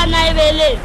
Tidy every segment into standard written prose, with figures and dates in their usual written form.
na ebele.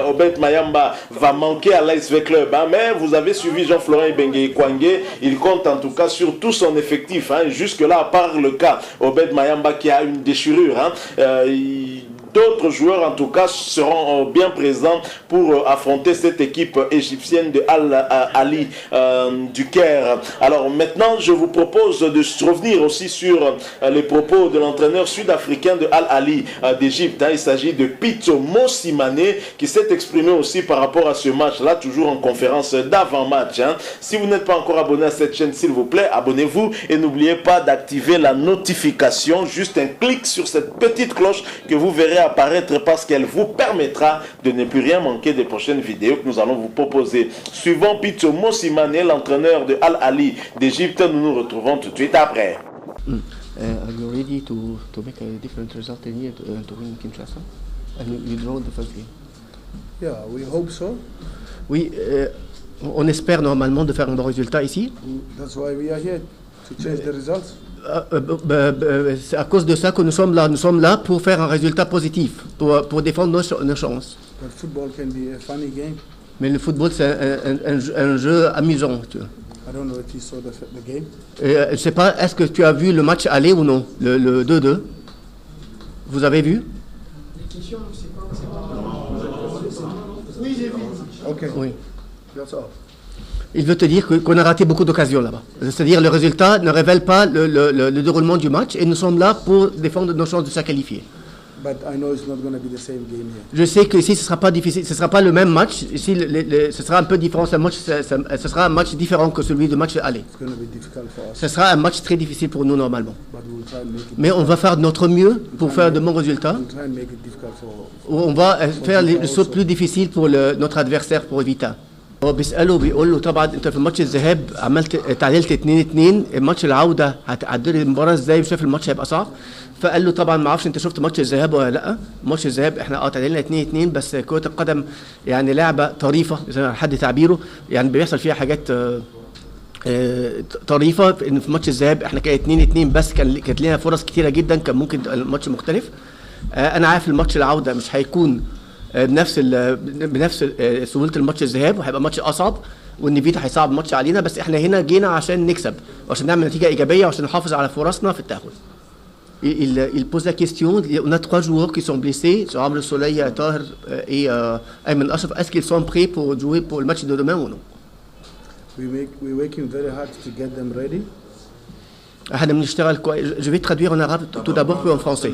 Obed Mayamba va manquer à l'ASV Club, hein, mais vous avez suivi Jean-Florent Ibenge Kwangé, il compte en tout cas sur tout son effectif, hein, jusque-là, à part le cas Obed Mayamba qui a une déchirure, hein, d'autres joueurs en tout cas seront bien présents pour affronter cette équipe égyptienne de Al-Ali du Caire. Alors maintenant, je vous propose de revenir aussi sur les propos de l'entraîneur sud-africain de Al-Ali d'Égypte. Hein. Il s'agit de Pitso Mosimane qui s'est exprimé aussi par rapport à ce match-là, toujours en conférence d'avant-match. Hein. Si vous n'êtes pas encore abonné à cette chaîne, s'il vous plaît, abonnez-vous et n'oubliez pas d'activer la notification. Juste un clic sur cette petite cloche que vous verrez apparaître parce qu'elle vous permettra de ne plus rien manquer des prochaines vidéos que nous allons vous proposer. Suivant Pitso Mosimane, l'entraîneur de Al-Ali d'Égypte, nous nous retrouvons tout de suite après. Are you ready to make a different result in here to win Kinshasa? And you draw the first game? Yeah, we hope so. Oui, on espère normalement de faire un bon résultat ici. That's why we are here, to change the results. C'est à cause de ça que nous sommes là. Nous sommes là pour faire un résultat positif, pour défendre nos chances. But football can be a funny game. Mais le football, c'est un jeu amusant. Tu vois. I don't know if you saw the game. Je ne sais pas, est-ce que tu as vu le match aller ou non, le 2-2? Vous avez vu? Oui, j'ai vu. Ok. Oui. That's all. Il veut te dire qu'on a raté beaucoup d'occasions là-bas. C'est-à-dire le résultat ne révèle pas le déroulement du match et nous sommes là pour défendre nos chances de se qualifier. But I know it's not going to be the same game here. Je sais que ici ce sera pas difficile, ce sera pas le même match. Ici ce sera un peu différent. Ce sera un match différent que celui de match aller. It's going to be difficult for us. Ce sera un match très difficile pour nous normalement. But we'll try and make it. Mais on va faire de notre mieux pour faire de bons résultats. We'll try and make it difficult for. On va faire les choses plus difficiles pour notre adversaire pour éviter. هو بيسأله بيقول له طبعا انت في الماتش الذهاب عملت تعادلت 2-2 الماتش العوده هتعدل المباراه ازاي وشايف الماتش هيبقى صعب فقال له طبعا ما اعرفش انت شفت ماتش الذهاب ولا لا ماتش الذهاب احنا تعادلنا 2-2 بس كرة القدم يعني لعبه طريفه زي ما حد تعبيره يعني بيحصل فيها حاجات طريفه ان في ماتش الذهاب احنا كان 2-2 بس كانت لنا فرص كتيره جدا كان ممكن الماتش مختلف انا عارف الماتش العوده مش هيكون بنفس سهوله الماتش الذهاب وهيبقى ماتش اصعب والنفيد هيصعب الماتش علينا بس احنا هنا جينا عشان نكسب وعشان نعمل نتيجه ايجابيه وعشان نحافظ على فرصنا في التاهل. Il pose la question, on a 3 joueurs qui sont blessés, Amr Soleil, Tahir et Ayman Ashraf. Est-ce qu'ils sont prêts pour jouer pour le match de demain ou non? We're working very hard to get them ready. Je vais traduire en arabe tout d'abord puis en français.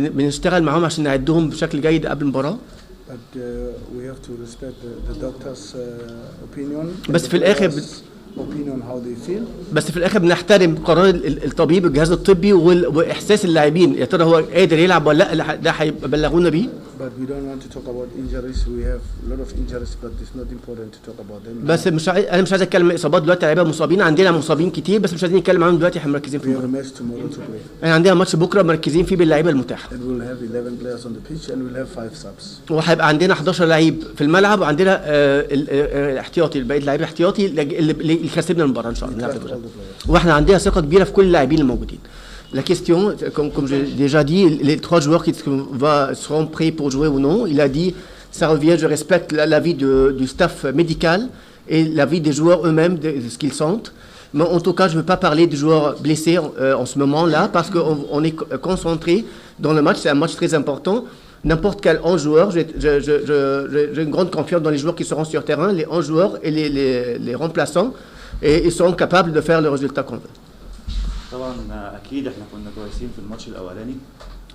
بنشتغل معاهم عشان نعدهم بشكل جيد قبل المباراة. But we have to respect the doctor's opinion. بس في الآخر opinion how they feel. بس في الآخر بنحترم قرار الطبيب الجهاز الطبي وإحساس اللاعبين يا ترى هو قادر يلعب ولا لا ده هيبلغونا بيه. But we don't want to talk about injuries. We have a lot of injuries, but it's not important to talk about them. بس أنا مش عايز أتكلم عن إصابات دلوقتي لعيبة مصابين عندنا مصابين كتير بس مش عايزين نتكلم عنهم دلوقتي احنا مركزين في المباراة. We have a match tomorrow to play. احنا عندنا ماتش بكرة مركزين فيه باللعيبة المتاحة. And we'll have 11 players on the pitch and we'll have 5 subs. وهيبقى عندنا 11 لعيب في الملعب وعندنا الاحتياطي بقية اللعيبة الاحتياطي اللي يكسبنا المباراة إن شاء الله. واحنا عندنا ثقة كبيرة في كل اللاعبين الموجودين. La question, comme j'ai déjà dit, les 3 joueurs qui seront prêts pour jouer ou non, il a dit, ça revient, je respecte l'avis du staff médical et l'avis des joueurs eux-mêmes, de ce qu'ils sentent. Mais en tout cas, je ne veux pas parler des joueurs blessés en ce moment-là, parce qu'on est concentré dans le match, c'est un match très important. N'importe quel 11 joueurs, j'ai une grande confiance dans les joueurs qui seront sur terrain, les 11 joueurs et les remplaçants, et ils seront capables de faire le résultat qu'on veut. طبعا اكيد احنا كنا كويسين في الماتش الاولاني.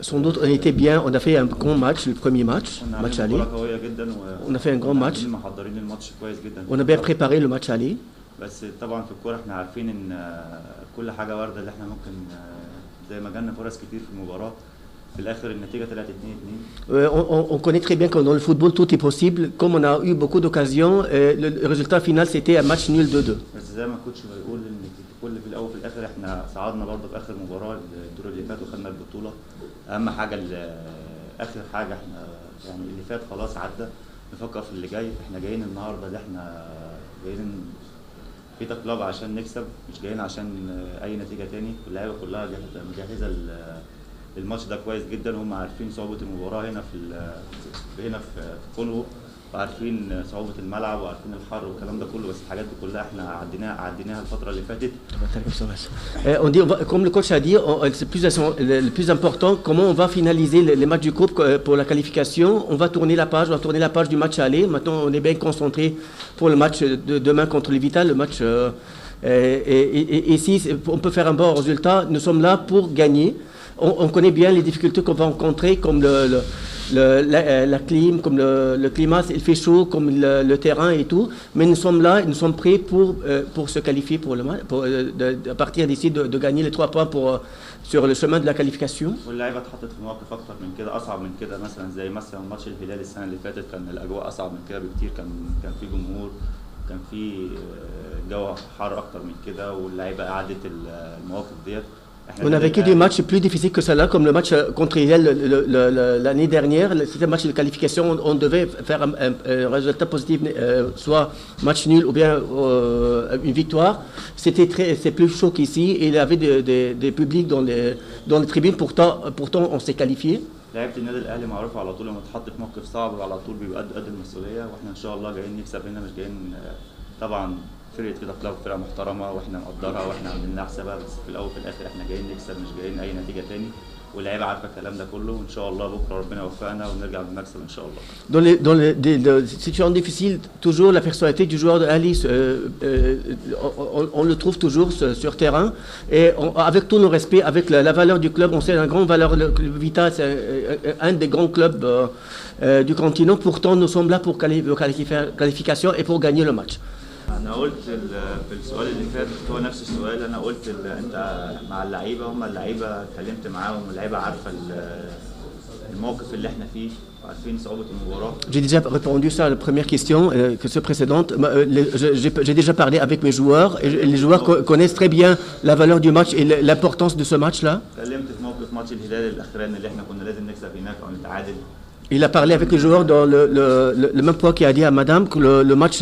Sans doute on était bien, on a fait un grand match, le premier match aller. On a fait un grand match. On a bien préparé le match aller. بس طبعا في الكوره احنا عارفين ان كل حاجه وارده اللي احنا ممكن زي ما جالنا فرص كتير في المباراه في الاخر النتيجه طلعت 2-2. On connaît très bien que dans le football tout est possible. Comme on a eu beaucoup d'occasions, le résultat final c'était un match nul 2-2. بس زي ما الكوتش بيقول ان كل في الاول وفي الاخر احنا صعدنا برضه في اخر مباراه الدور اللي فات وخدنا البطوله. اهم حاجه اخر حاجه احنا يعني اللي فات خلاص عدى، نفكر في اللي جاي. احنا جايين النهارده ده احنا جايين فيتا كلاب عشان نكسب، مش جايين عشان اي نتيجه تاني. اللعيبه كلها مجهزه الماتش ده كويس جدا، هم عارفين صعوبه المباراه هنا في كونغو، وعارفين صعوبه الملعب وعارفين الحر والكلام ده كله. بس الحاجات دي كلها احنا عديناها الفتره اللي فاتت. On dit, comme le coach a dit, le plus important, comment on va finaliser les matchs du groupe pour la qualification. On va tourner la page du match aller. Maintenant, on est bien concentré pour le match de demain contre le Vital, le match. Et si on peut faire un bon résultat, nous sommes là pour gagner. On connaît bien les difficultés qu'on va rencontrer, comme la clim, comme le climat, il fait chaud, comme le terrain et tout. Mais nous sommes là, nous sommes prêts pour se qualifier pour le match, à partir d'ici de gagner les 3 points sur le chemin de la qualification. واللعيبه اتحطت في مواقف اكتر من كده، اصعب من كده. مثلا زي ماتش الهلال السنه اللي فاتت كان الاجواء اصعب من كده بكتير، كان في جمهور، كان في جو حار اكتر من كده، واللعيبه قعدت المواقف ديت. On a vécu des matchs plus difficiles que cela, comme le match contre Hilal l'année dernière. C'était un match de qualification. On devait faire un résultat positif, soit match nul ou bien une victoire. C'est plus chaud qu'ici. Et il y avait des publics dans les tribunes. Pourtant, on s'est qualifié. لعيبه النادي الاهلي معروفه على طول لما تحط في موقف صعب وعلى طول بيبقى قد المسؤوليه، واحنا ان شاء الله جايين نكسب هنا، مش جايين طبعا فرقه كده كلاب فرقه محترمه واحنا نقدرها واحنا عاملين لها حسابها، بس في الاول وفي الاخر احنا جايين نكسب، مش جايين اي نتيجه تاني. واللعيبه عارفه الكلام ده كله، وان شاء الله بكره ربنا يوفقنا ونرجع بالمكسب ان شاء الله. Dans les situations difficiles, toujours la personnalité du joueur de Ali, on le trouve toujours sur terrain. Et avec tout nos respects, avec la valeur du club, on sait la grande valeur. Le Vita, c'est un des grands clubs du continent. Pourtant, nous sommes là pour qualification et pour gagner le match. انا قلت في السؤال اللي فات هو نفس السؤال. انا قلت انت مع اللعيبه، هم اللعيبه اتكلمت معاهم، واللعيبه عارفه الموقف اللي احنا فيه وعارفين صعوبه المباراه. J'ai déjà répondu ça à la première question que celle précédente. J'ai déjà parlé avec mes joueurs et les joueurs connaissent très bien la valeur du match et l'importance de ce match-là. اتكلمت في موقف ماتش الهلال الاخراني اللي احنا كنا لازم نكسب هناك او نتعادل. Il a parlé avec les joueurs dans le même point qu'il a dit à madame que le match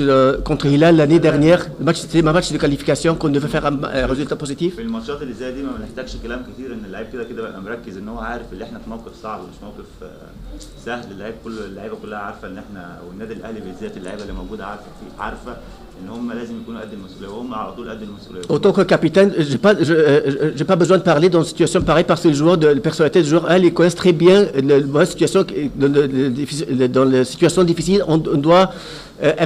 contre Hilal l'année dernière, c'était un match de qualification qu'on devait faire un résultat positif. في الماتشات اللي زي دي ما بنحتاجش كلام كتير، ان اللعيب كده بقى مركز ان هو عارف ان احنا في موقف صعب مش موقف سهل. اللعيبه كلها عارفه ان احنا والنادي الاهلي بالذات اللعيبه اللي موجوده عارفه ان هم لازم يكونوا قد المسؤوليه، وهم على طول قد المسؤوليه. Autant que capitaine, j'ai pas besoin de parler dans une situation pareille parce que la personnalité du joueur, ils connaissent très bien la situation. Dans les situations difficiles, on doit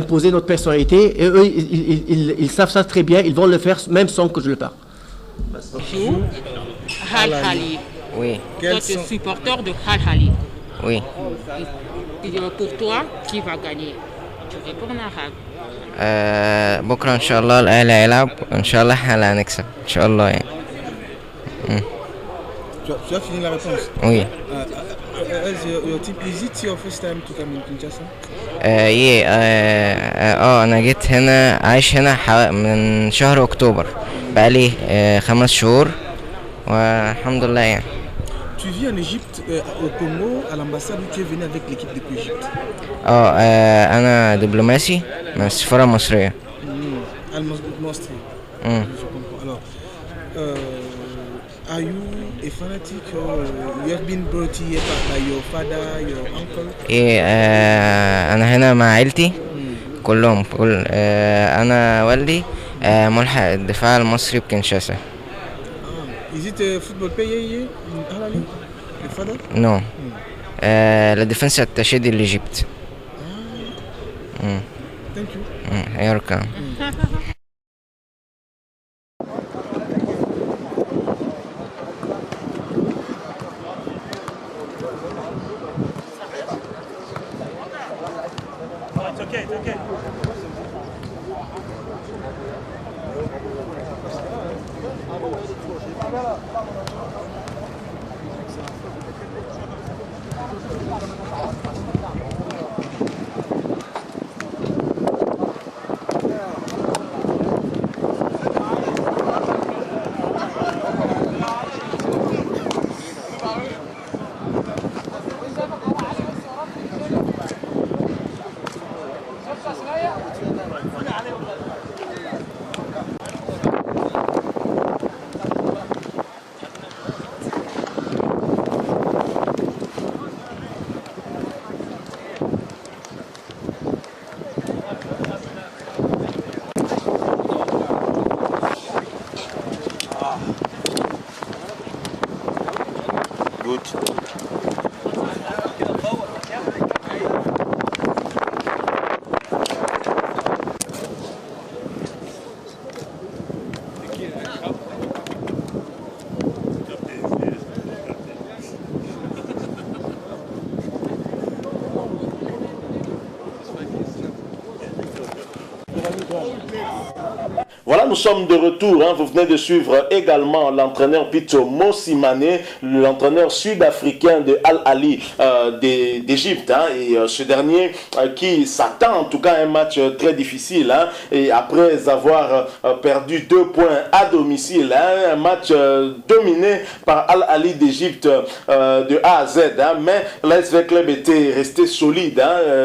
imposer notre personnalité et eux, ils savent ça très bien. Ils vont le faire même sans que je le parle. Al Ahly. Oui, Toi, tu es supporter de Al Ahly. oui. Pour toi, qui va gagner? Tu réponds en arabe. بكرة إن شاء الله الأهلي هيلعب وإن شاء الله إحنا اللي هنكسب إن شاء الله يعني. Tu as fini la réponse? Oui. Your team, is it your first time to come in Kinshasa? أنا جيت هنا عايش هنا من شهر أكتوبر، بقالي 5 شهور والحمد لله يعني. Tu vis en Égypte, au Congo, à l'ambassade, où tu es venu avec l'équipe depuis l'Égypte? أنا دبلوماسي من السفارة المصرية. Al-Mostri. Je comprends. Alors, are you a fanatic or you have been brought here by your father, your uncle? أنا هنا مع عيلتي كلهم. أنا والدي ملحق الدفاع المصري بكنشاسا. Is it a football player here in Al Ahly? Your father? No. La defensa attaché de l'Égypte. Thank you. You're welcome. It's okay. Voilà, nous sommes de retour. Vous venez de suivre également l'entraîneur Pitso Mosimane, l'entraîneur sud-africain de Al-Ali d'Égypte. Et ce dernier qui s'attend en tout cas à un match très difficile. Et après avoir perdu 2 points à domicile, un match dominé par Al-Ali d'Égypte de A à Z. Mais l'ASV Club était resté solide,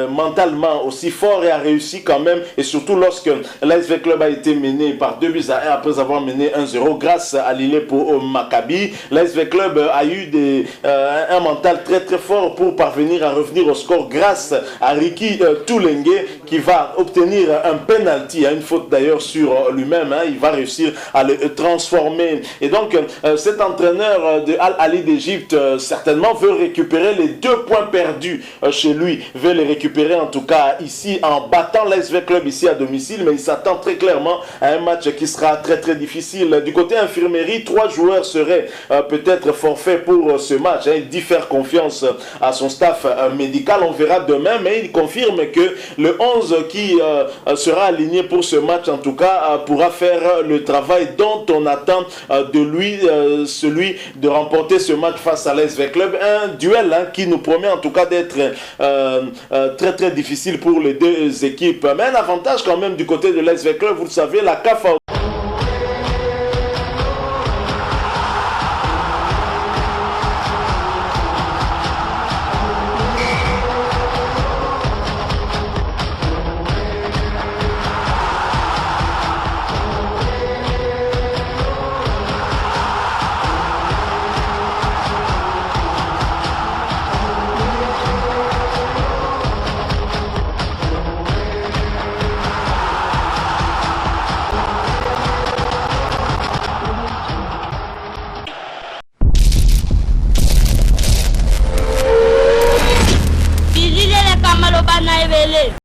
mentalement aussi fort et a réussi quand même. Et surtout lorsque l'ASV Club a été mené par 2-1 après avoir mené 1-0 grâce à l'île pour Maccabi. L'ASV Club a eu un mental très très fort pour parvenir à revenir au score grâce à Ricky Toulengue qui va obtenir un penalty, une faute d'ailleurs sur lui-même. Il va réussir à le transformer. Et donc cet entraîneur de Al-Ali d'Égypte certainement veut récupérer les 2 points perdus chez lui, veut les récupérer en tout cas ici en battant l'ASV Club ici à domicile, mais il s'attend très clairement à un match qui sera très très difficile. Du côté infirmerie, 3 joueurs seraient peut-être forfaits pour ce match. Il dit faire confiance à son staff médical, on verra demain, mais il confirme que le 11 qui sera aligné pour ce match en tout cas pourra faire le travail dont on attend de lui, celui de remporter ce match face à l'ASV Club, un duel qui nous promet en tout cas d'être très très difficile pour les 2 équipes, mais un avantage quand même du côté de l'ASV Club, vous le savez, la CAF a